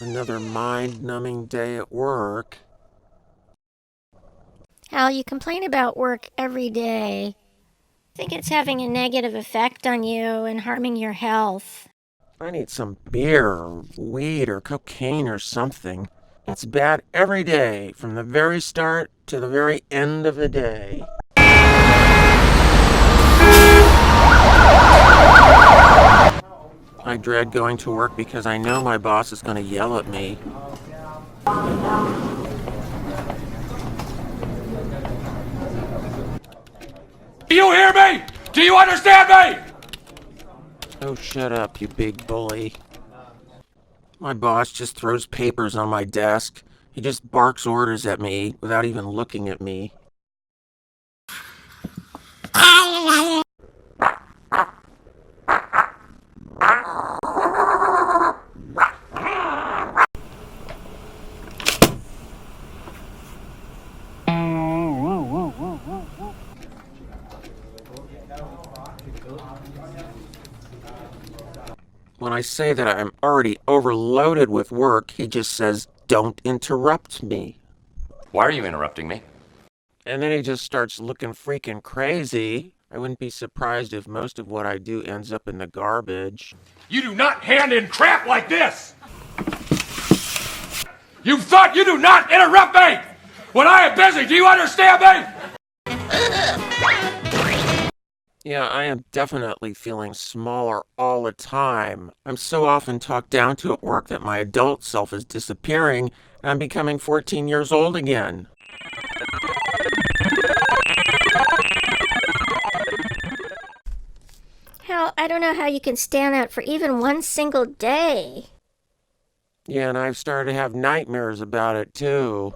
Another mind-numbing day at work. Hal, you complain about work every day. I think it's having a negative effect on you and harming your health. I need some beer or weed or cocaine or something. It's bad every day, from the very start to the very end of the day. I dread going to work because I know my boss is going to yell at me. Do you hear me? Do you understand me? Oh, shut up, you big bully. My boss just throws papers on my desk. He just barks orders at me without even looking at me. When I say that I'm already overloaded with work, he just says, "Don't interrupt me." Why are you interrupting me? And then he just starts looking freaking crazy. I wouldn't be surprised if most of what I do ends up in the garbage. You do not hand in crap like this! You thought you do not interrupt me! When I am busy, do you understand me? Yeah, I am definitely feeling smaller all the time. I'm so often talked down to at work that my adult self is disappearing, and I'm becoming 14 years old again. Hal, I don't know how you can stand that for even one single day. Yeah, and I've started to have nightmares about it, too.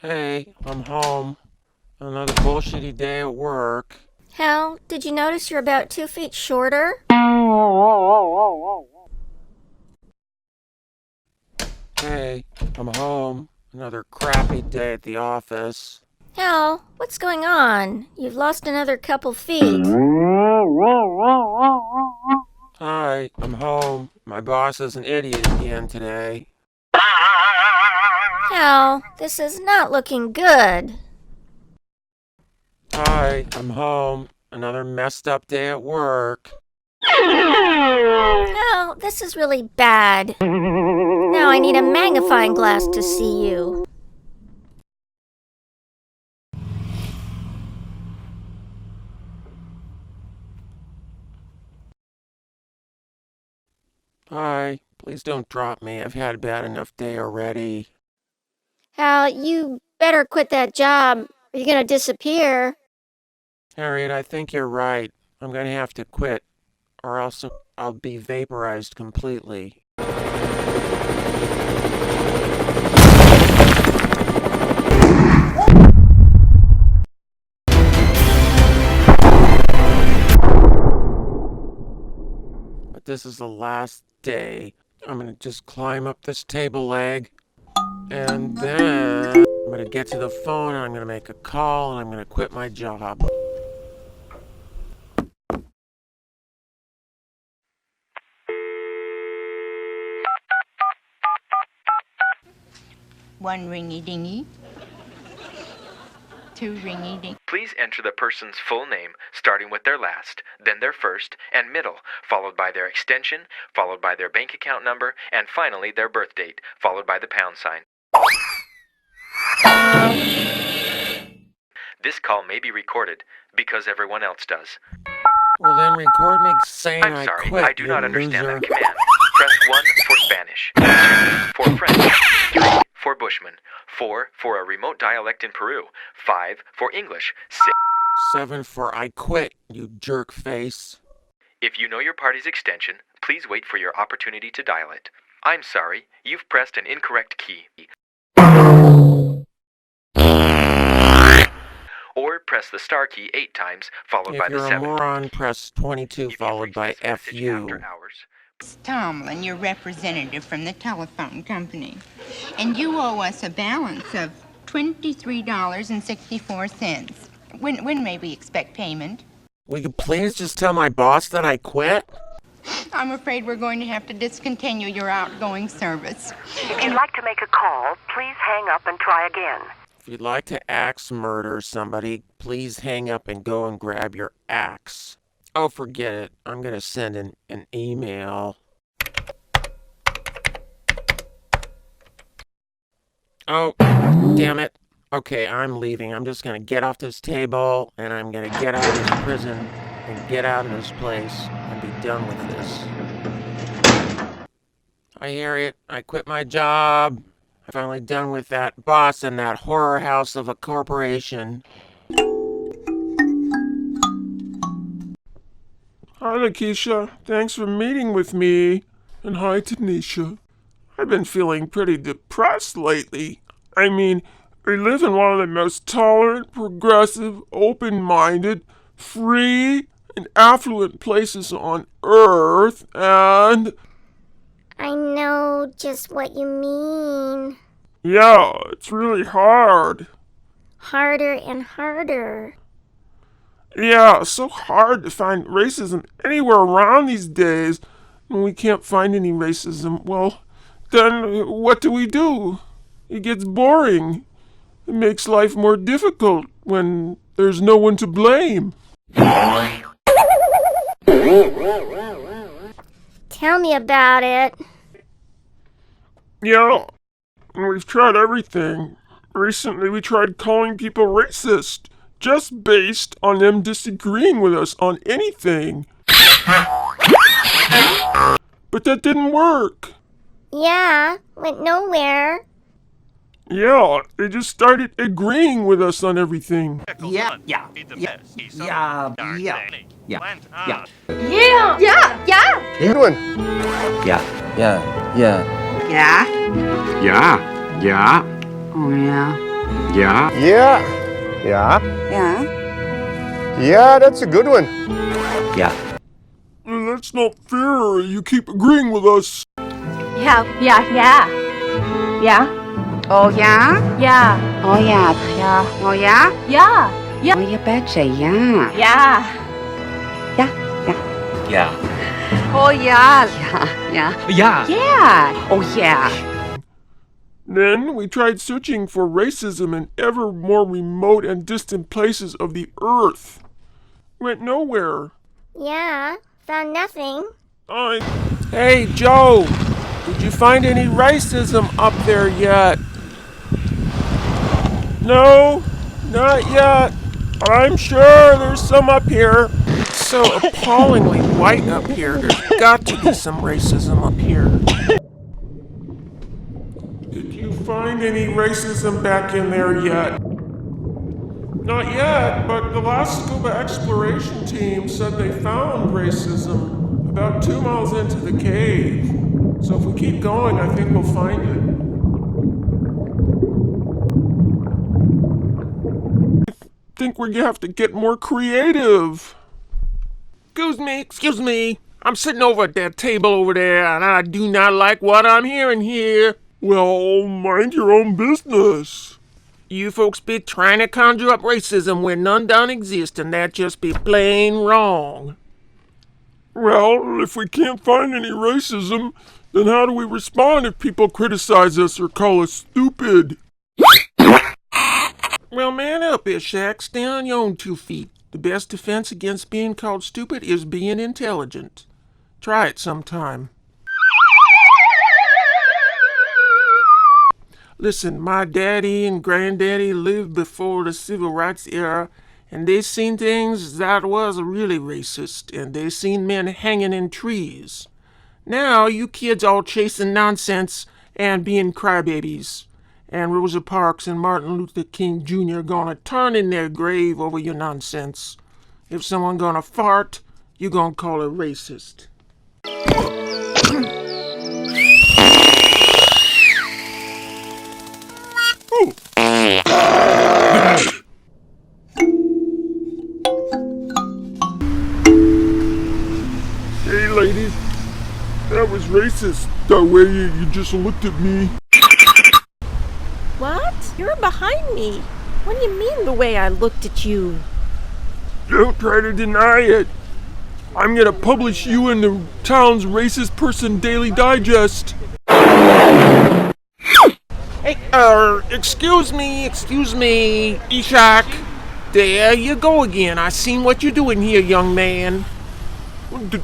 Hey, I'm home. Another bullshitty day at work. Hal, did you notice you're about 2 feet shorter? Hey, I'm home. Another crappy day at the office. Hal, what's going on? You've lost another couple feet. Hi, I'm home. My boss is an idiot again today. Hal, this is not looking good. Hi, I'm home. Another messed up day at work. Hal, this is really bad. Now I need a magnifying glass to see you. Hi, please don't drop me. I've had a bad enough day already. Hal, you better quit that job or you're gonna disappear. Harriet, I think you're right. I'm gonna have to quit, or else I'll be vaporized completely. But this is the last day. I'm gonna just climb up this table leg, and then I'm gonna get to the phone, and I'm gonna make a call, and I'm gonna quit my job. One ringy dingy. Two ringy ding. Please enter the person's full name, starting with their last, then their first, and middle, followed by their extension, followed by their bank account number, and finally their birth date, followed by the pound sign. This call may be recorded, because everyone else does. Well, then record me saying I'm I sorry, quit, I do you not understand loser. that command. Press 1 for Spanish, 2 for French, 3 for Bushman, 4 for a remote dialect in Peru, 5 for English, 6... 7 for I quit, you jerk face. If you know your party's extension, please wait for your opportunity to dial it. I'm sorry, you've pressed an incorrect key. Or press the star key 8 times, followed by If the you're a 7. moron, press 22 If you've followed reached by this message after FU. hours, Tomlin, your representative from the telephone company. And you owe us a balance of $23.64. When may we expect payment? Will you please just tell my boss that I quit? I'm afraid we're going to have to discontinue your outgoing service. If you'd like to make a call, please hang up and try again. If you'd like to axe murder somebody, please hang up and go and grab your axe. Oh, forget it. I'm gonna send an email. Oh, damn it. Okay, I'm leaving. I'm just gonna get off this table, and I'm gonna get out of this prison, and get out of this place, and be done with this. Hi, Harriet. I quit my job. I'm finally done with that boss and that horror house of a corporation. Hi, Lakeisha. Thanks for meeting with me. And hi, Tanisha. I've been feeling pretty depressed lately. I mean, we live in one of the most tolerant, progressive, open-minded, free, and affluent places on Earth, and... I know just what you mean. yeah, it's really hard. Harder and harder. Yeah, so hard to find racism anywhere around these days. When we can't find any racism, well, then what do? It gets boring. It makes life more difficult when there's no one to blame. Tell me about it. Yeah, and we've tried everything. Recently we tried calling people racist, just based on them disagreeing with us on anything. But that didn't work. Yeah, went nowhere. Yeah, they just started agreeing with us on everything. Yeah. Good one. Yeah. Oh, yeah. Yeah. Yeah, that's a good one. Yeah. That's not fair. You keep agreeing with us. Yeah. Oh yeah? Yeah. Oh yeah? Yeah. Oh yeah? Yeah. Oh, you betcha, yeah. Yeah. Yeah. Oh yeah. Yeah. Oh yeah. Then we tried searching for racism in ever more remote and distant places of the earth. Went nowhere. Yeah, found nothing. Hey, Joe! Did you find any racism up there yet? No, not yet. I'm sure there's some up here. It's so appallingly white up here. There's got to be some racism up here. Did you find any racism back in there yet? Not yet, but the last scuba exploration team said they found racism about 2 miles into the cave. So if we keep going, I think we'll find it. I think we're gonna have to get more creative. Excuse me. I'm sitting over at that table over there, and I do not like what I'm hearing here. Well, mind your own business. You folks be trying to conjure up racism where none don't exist, and that just be plain wrong. Well, if we can't find any racism, then how do we respond if people criticize us or call us stupid? Well, man up, Ishak. Stand on your own 2 feet. The best defense against being called stupid is being intelligent. Try it sometime. Listen, my daddy and granddaddy lived before the civil rights era, and they seen things that was really racist, and they seen men hanging in trees. Now you kids all chasing nonsense and being crybabies. And Rosa Parks and Martin Luther King Jr. gonna turn in their grave over your nonsense. If someone gonna fart, you gonna call it racist. ladies. That was racist, the way you just looked at me. What? You're behind me. What do you mean the way I looked at you? Don't try to deny it. I'm gonna publish you in the town's racist person daily digest. Hey, excuse me, Ishak. There you go again. I seen what you're doing here, young man.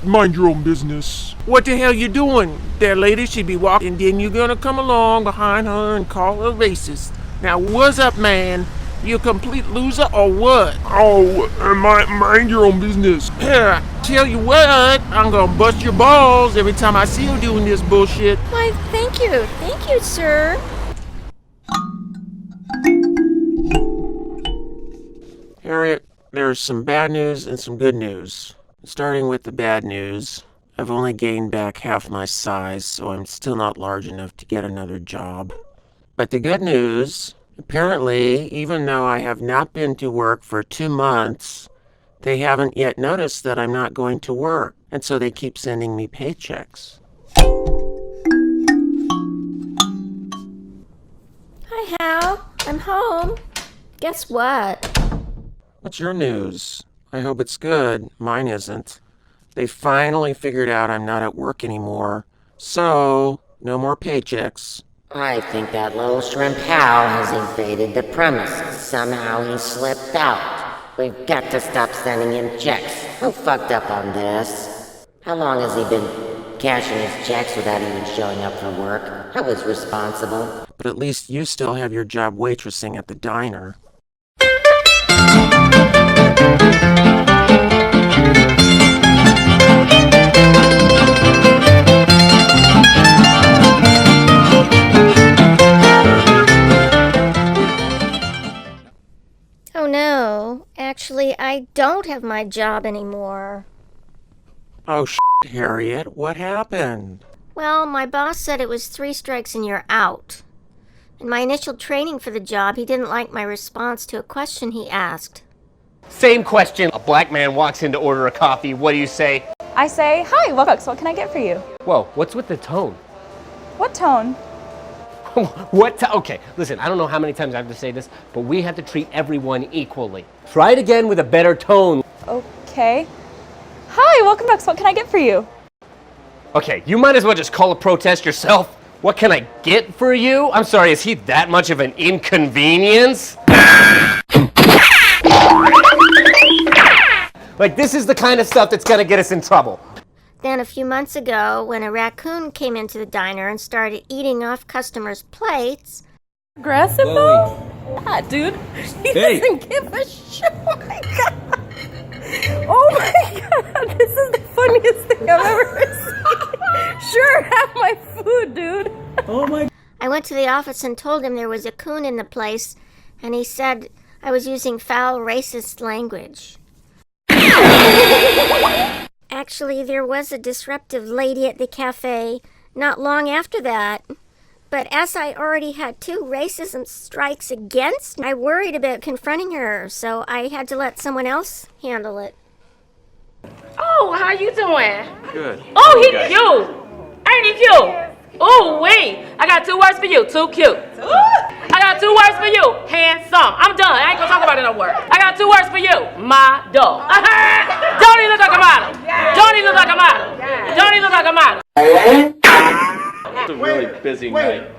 Mind your own business. What the hell you doing? That lady should be walking, then you're gonna come along behind her and call her racist. Now, what's up, man? You a complete loser or what? Oh, mind your own business. Here, tell you what, I'm gonna bust your balls every time I see you doing this bullshit. Why, thank you, sir. Harriet, there's some bad news and some good news. Starting with the bad news, I've only gained back half my size, so I'm still not large enough to get another job. But the good news, apparently, even though I have not been to work for 2 months, they haven't yet noticed that I'm not going to work, and so they keep sending me paychecks. Hi, Hal. I'm home. Guess what? What's your news? I hope it's good. Mine isn't. They finally figured out I'm not at work anymore, so no more paychecks. I think that little shrimp Hal has invaded the premises. Somehow he slipped out. We've got to stop sending him checks. Who fucked up on this? How long has he been cashing his checks without even showing up for work? Who was responsible? But at least you still have your job waitressing at the diner. Oh no, actually, I don't have my job anymore. Oh, Harriet, what happened? Well, my boss said it was 3 strikes and you're out. In my initial training for the job, he didn't like my response to a question he asked. Same question. A black man walks in to order a coffee. What do you say? I say, hi, Welcome. What can I get for you? Whoa, what's with the tone? What tone? Okay, listen, I don't know how many times I have to say this, but we have to treat everyone equally. Try it again with a better tone. Okay. Hi, welcome back. What can I get for you? Okay, you might as well just call a protest yourself. What can I get for you? I'm sorry, is he that much of an inconvenience? Like, this is the kind of stuff that's gonna get us in trouble. Then a few months ago, when a raccoon came into the diner and started eating off customers' plates... Aggressive though? Yeah, dude. He doesn't give a shit. Oh my god. Oh my god. This is the funniest thing I've ever seen. Sure, have my food, dude. Oh my... I went to the office and told him there was a coon in the place, and he said I was using foul, racist language. Actually, there was a disruptive lady at the cafe not long after that. But as I already had 2 racism strikes against me, I worried about confronting her, so I had to let someone else handle it. Oh, how you doing? Good. Oh, he cute. Ain't he cute? Oh, wait. I got 2 words for you. Too cute. I got 2 words for you. Handsome. I'm done. I ain't gonna talk about it no more. I got 2 words for you. My dog. Don't even look like a model. Don't even look like a model. Don't even look like a model. It's a really busy night.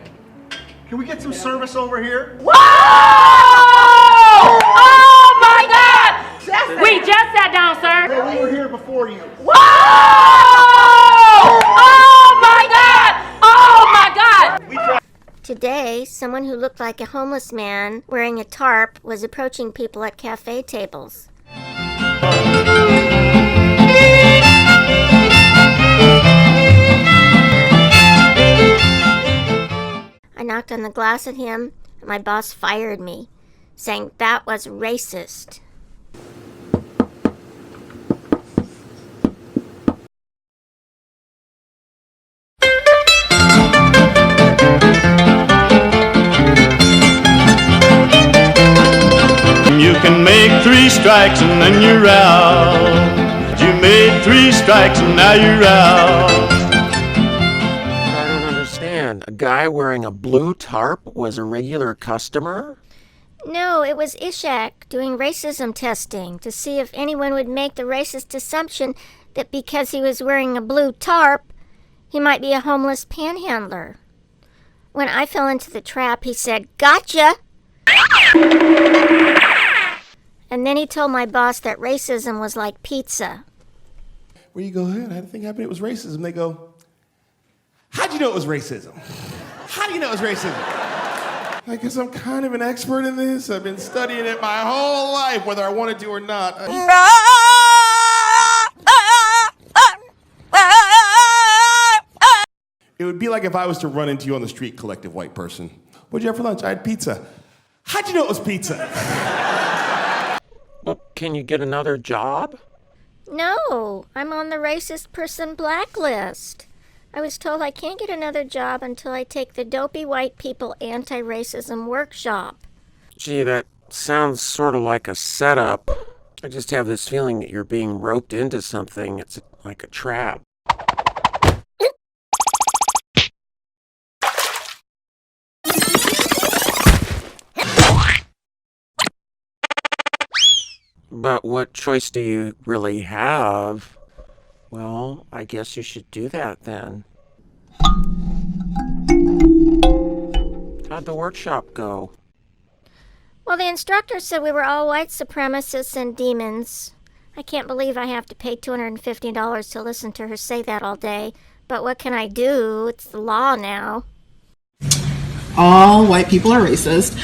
Can we get some service over here? Whoa! Oh my God! We just sat down, sir. Yeah, we were here before you. Whoa! Oh my God! Oh my God! Today, someone who looked like a homeless man wearing a tarp was approaching people at cafe tables. I knocked on the glass at him, and my boss fired me, saying that was racist. You can make 3 strikes and then you're out. You made 3 strikes and now you're out. I don't understand. A guy wearing a blue tarp was a regular customer? No, it was Ishak doing racism testing to see if anyone would make the racist assumption that because he was wearing a blue tarp, he might be a homeless panhandler. When I fell into the trap, he said, "Gotcha!" And then he told my boss that racism was like pizza. Where you go, I had a thing happen, it was racism. They go, how'd you know it was racism? How do you know it was racism? I guess I'm kind of an expert in this. I've been studying it my whole life, whether I wanted to or not. It would be like if I was to run into you on the street, collective white person. What'd you have for lunch? I had pizza. How'd you know it was pizza? Well, can you get another job? No, I'm on the racist person blacklist. I was told I can't get another job until I take the Dopey White People Anti-Racism Workshop. Gee, that sounds sort of like a setup. I just have this feeling that you're being roped into something. It's like a trap. But what choice do you really have? Well, I guess you should do that then. How'd the workshop go? Well, the instructor said we were all white supremacists and demons. I can't believe I have to pay $250 to listen to her say that all day. But what can I do? It's the law now. All white people are racist.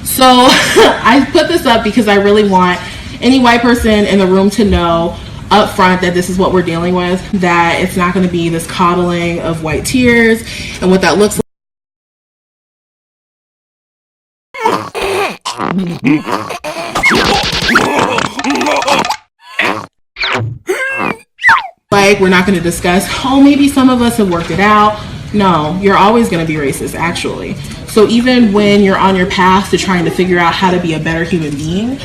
So I put this up because I really want any white person in the room to know up front that this is what we're dealing with, that it's not going to be this coddling of white tears and what that looks like. We're not going to discuss, oh, maybe some of us have worked it out. No, you're always going to be racist, actually. So even when you're on your path to trying to figure out how to be a better human being,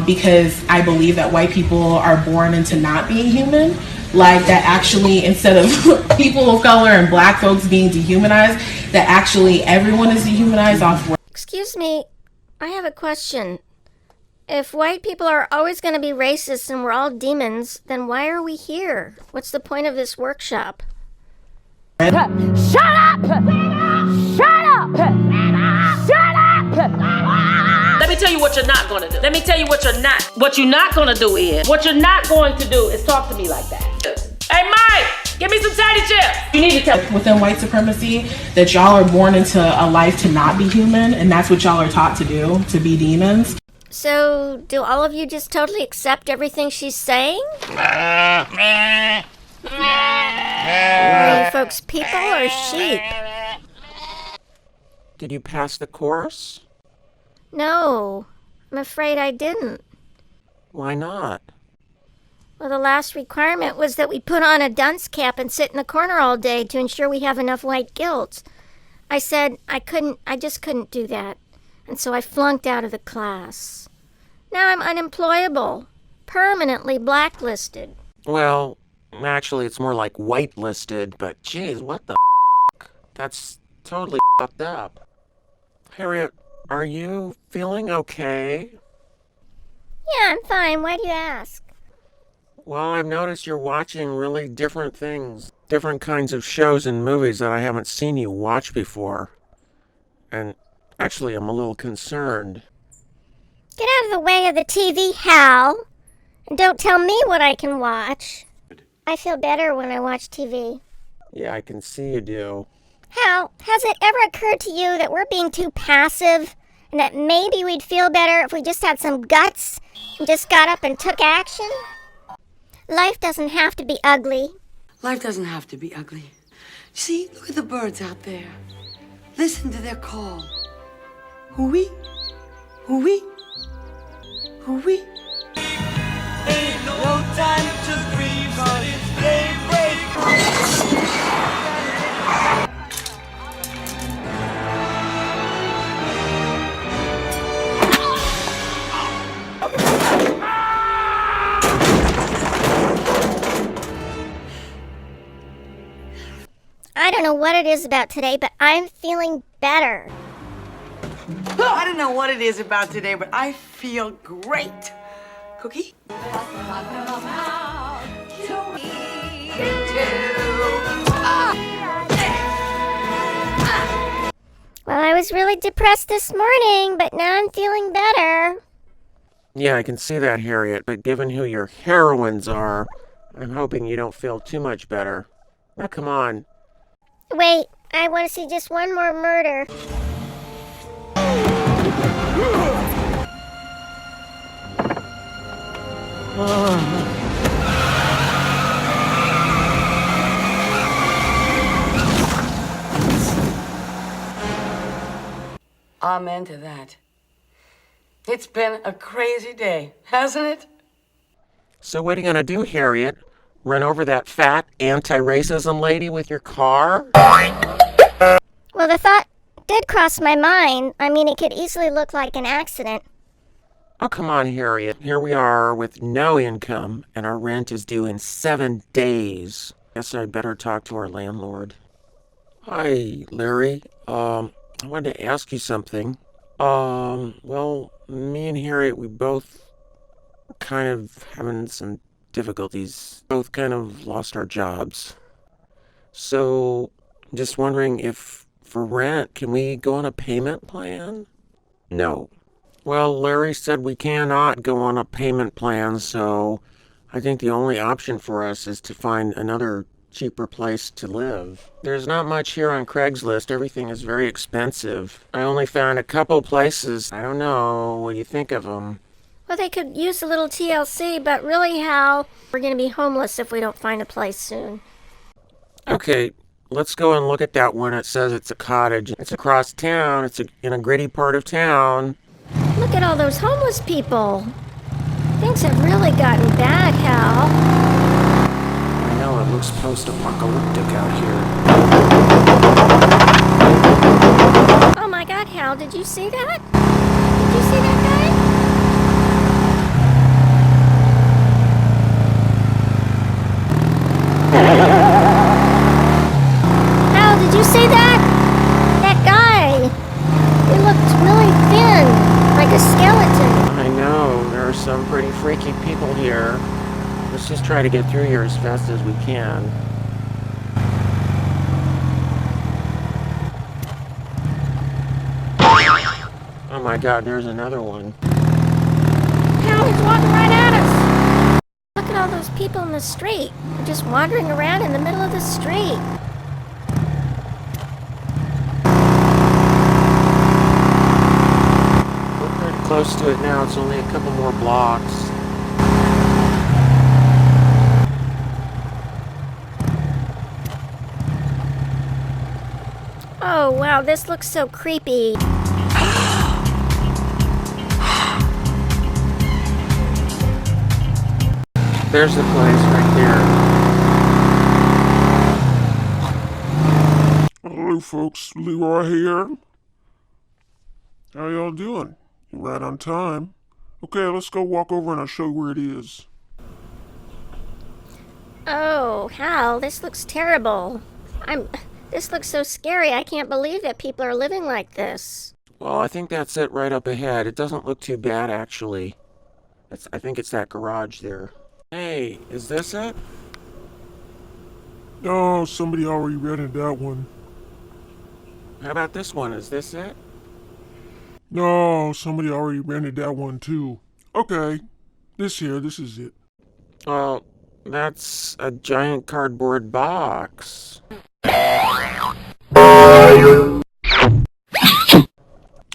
because I believe that white people are born into not being human, like that actually instead of people of color and black folks being dehumanized, that actually everyone is dehumanized off. Excuse me, I have a question. If white people are always going to be racist and we're all demons, then why are we here? What's the point of this workshop? Shut up! Shut up! Shut up! Let me tell you what you're not gonna do. Let me tell you what you're not. What you're not gonna do is, what you're not going to do is talk to me like that. Hey, Mike, give me some tiny chips. You need to tell within white supremacy that y'all are born into a life to not be human, and that's what y'all are taught to do, to be demons. So, do all of you just totally accept everything she's saying? Are you folks people or sheep? Did you pass the course? No, I'm afraid I didn't. Why not? Well, the last requirement was that we put on a dunce cap and sit in the corner all day to ensure we have enough white guilt. I said I just couldn't do that. And so I flunked out of the class. Now I'm unemployable, permanently blacklisted. Well, actually it's more like whitelisted, but geez, what the f***? That's totally fucked up. Harriet, are you feeling okay? Yeah, I'm fine. Why do you ask? Well, I've noticed you're watching really different things, different kinds of shows and movies that I haven't seen you watch before. And actually, I'm a little concerned. Get out of the way of the TV, Hal. And don't tell me what I can watch. I feel better when I watch TV. Yeah, I can see you do. Hal, has it ever occurred to you that we're being too passive? And that maybe we'd feel better if we just had some guts and just got up and took action? Life doesn't have to be ugly. Life doesn't have to be ugly. See, look at the birds out there. Listen to their call. Hoo-wee, hoo-wee, hoo-wee. Ain't no time to grieve, but it's daybreak. I don't know what it is about today, but I'm feeling better. I don't know what it is about today, but I feel great. Cookie? Well, I was really depressed this morning, but now I'm feeling better. Yeah, I can see that, Harriet, but given who your heroines are, I'm hoping you don't feel too much better. Now, come on. Wait, I want to see just one more murder. Amen to that. It's been a crazy day, hasn't it? So what are you gonna do, Harriet? Run over that fat anti-racism lady with your car? Well, the thought did cross my mind. I mean, it could easily look like an accident. Oh, come on, Harriet. Here we are with no income, and our rent is due in 7 days. Guess I'd better talk to our landlord. Hi, Larry. I wanted to ask you something. Well, me and Harriet, we both kind of having some difficulties. Both kind of lost our jobs. So, I'm just wondering if, for rent, can we go on a payment plan? No. Well, Larry said we cannot go on a payment plan, so I think the only option for us is to find another cheaper place to live. There's not much here on Craigslist. Everything is very expensive. I only found a couple places. I don't know. What do you think of them? Well, they could use a little TLC, but really, Hal, we're going to be homeless if we don't find a place soon. Okay, let's go and look at that one. It says it's a cottage. It's across town. It's in a gritty part of town. Look at all those homeless people. Things have really gotten bad, Hal. I know, it looks post-apocalyptic out here. Oh my God, Hal, did you see that? Did you see that guy? Hal, did you see that? That guy. He looked really thin, like a skeleton. I know, there are some pretty freaky people here. Let's just try to get through here as fast as we can. Oh my God, there's another one. Hal, he's walking right at us. Look at all those people in the street. They're just wandering around in the middle of the street. We're pretty close to it now. It's only a couple more blocks. Oh, wow, this looks so creepy. There's the place right there. Hello, folks. Leroy here. How y'all doing? You're right on time. Okay, let's go walk over and I'll show you where it is. Oh, Hal, this looks terrible. This looks so scary. I can't believe that people are living like this. Well, I think that's it right up ahead. It doesn't look too bad, actually. I think it's that garage there. Hey, is this it? No, somebody already rented that one. How about this one? Is this it? No, somebody already rented that one too. Okay, this is it. Well, that's a giant cardboard box.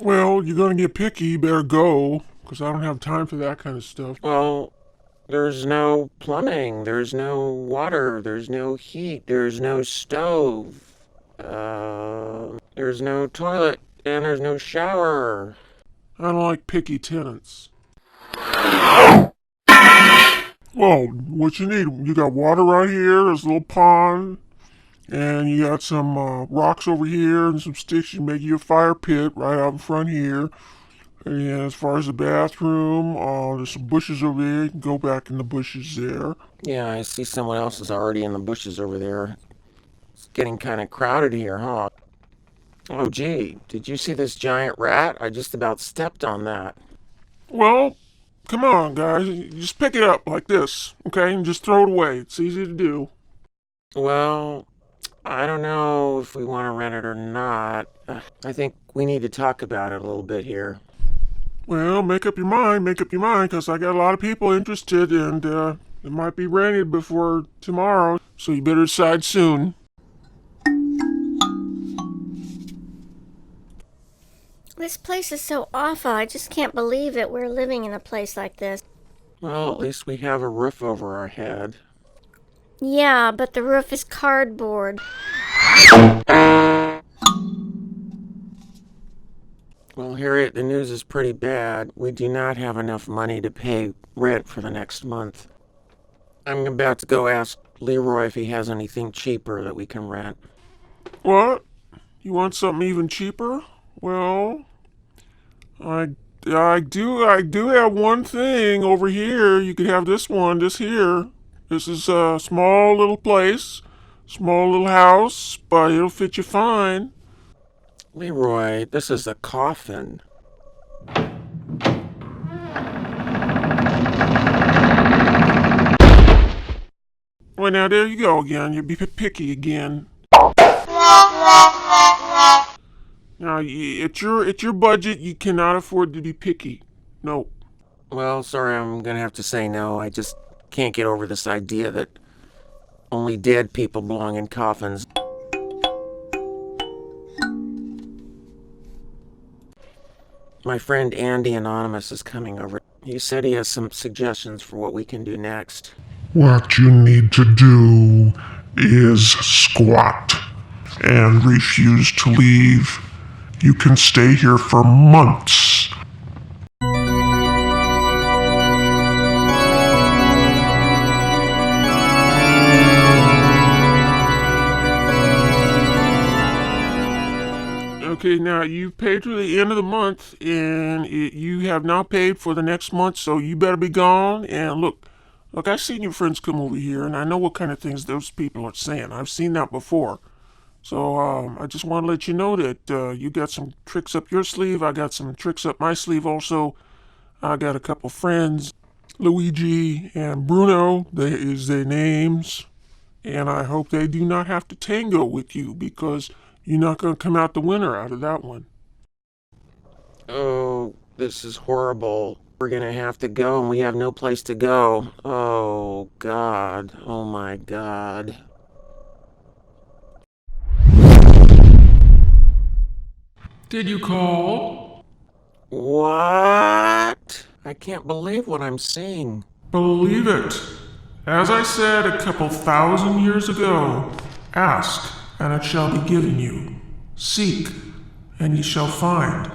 Well, you're gonna get picky, you better go, because I don't have time for that kind of stuff. Well, there's no plumbing, there's no water, there's no heat, there's no stove, there's no toilet, and there's no shower. I don't like picky tenants. Well, what you need, you got water right here, there's a little pond, and you got some rocks over here and some sticks. You make you a fire pit right out in front here. And as far as the bathroom, there's some bushes over there. You can go back in the bushes there. Yeah, I see someone else is already in the bushes over there. It's getting kind of crowded here, huh? Oh, gee, did you see this giant rat? I just about stepped on that. Well, come on, guys. Just pick it up like this, okay? And just throw it away. It's easy to do. Well, I don't know if we want to rent it or not. I think we need to talk about it a little bit here. Well, make up your mind, because I got a lot of people interested, and it might be rented before tomorrow, so you better decide soon. This place is so awful. I just can't believe that we're living in a place like this. Well, at least we have a roof over our head. Yeah, but the roof is cardboard. Well, Harriet, the news is pretty bad. We do not have enough money to pay rent for the next month. I'm about to go ask Leroy if he has anything cheaper that we can rent. What? You want something even cheaper? Well, I do have one thing over here. You could have this one, this here. This is a small little place, small little house, but it'll fit you fine. Leroy, this is a coffin. Well, now there you go again. You'll be picky again. Now, at your budget, you cannot afford to be picky. No. Well, sorry, I'm gonna have to say no. I just can't get over this idea that only dead people belong in coffins. My friend Andy Anonymous is coming over. He said he has some suggestions for what we can do next. What you need to do is squat and refuse to leave. You can stay here for months. Okay, now you've paid to the end of the month, and you have now paid for the next month, so you better be gone. And look, I've seen your friends come over here, and I know what kind of things those people are saying. I've seen that before. So I just want to let you know that you got some tricks up your sleeve. I got some tricks up my sleeve also. I got a couple friends, Luigi and Bruno, is their names. And I hope they do not have to tango with you, because you're not going to come out the winner out of that one. Oh, this is horrible. We're gonna have to go, and we have no place to go. Oh, God. Oh, my God. Did you call? What? I can't believe what I'm seeing. Believe it. As I said a couple thousand years ago, ask, and it shall be given you. Seek, and ye shall find.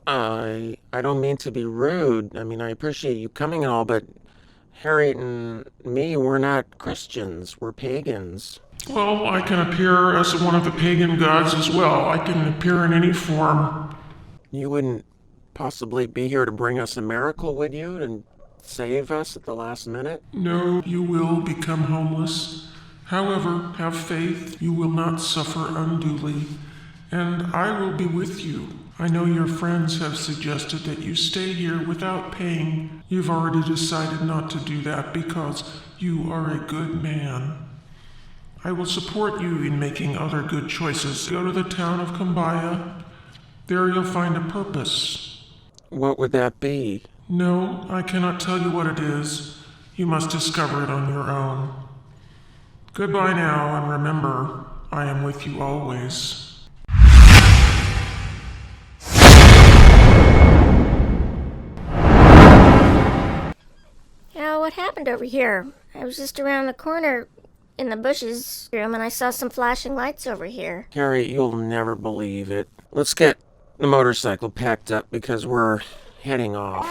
I don't mean to be rude. I mean, I appreciate you coming and all, but Harriet and me, we're not Christians. We're pagans. Well, I can appear as one of the pagan gods as well. I can appear in any form. You wouldn't possibly be here to bring us a miracle, would you? And save us at the last minute? No, you will become homeless. However, have faith, you will not suffer unduly, and I will be with you. I know your friends have suggested that you stay here without paying. You've already decided not to do that because you are a good man. I will support you in making other good choices. Go to the town of Kumbaya. There you'll find a purpose. What would that be? No, I cannot tell you what it is. You must discover it on your own. Goodbye now, and remember, I am with you always. Yeah, what happened over here? I was just around the corner in the bushes room, and I saw some flashing lights over here. Harry, you'll never believe it. Let's get the motorcycle packed up because we're heading off.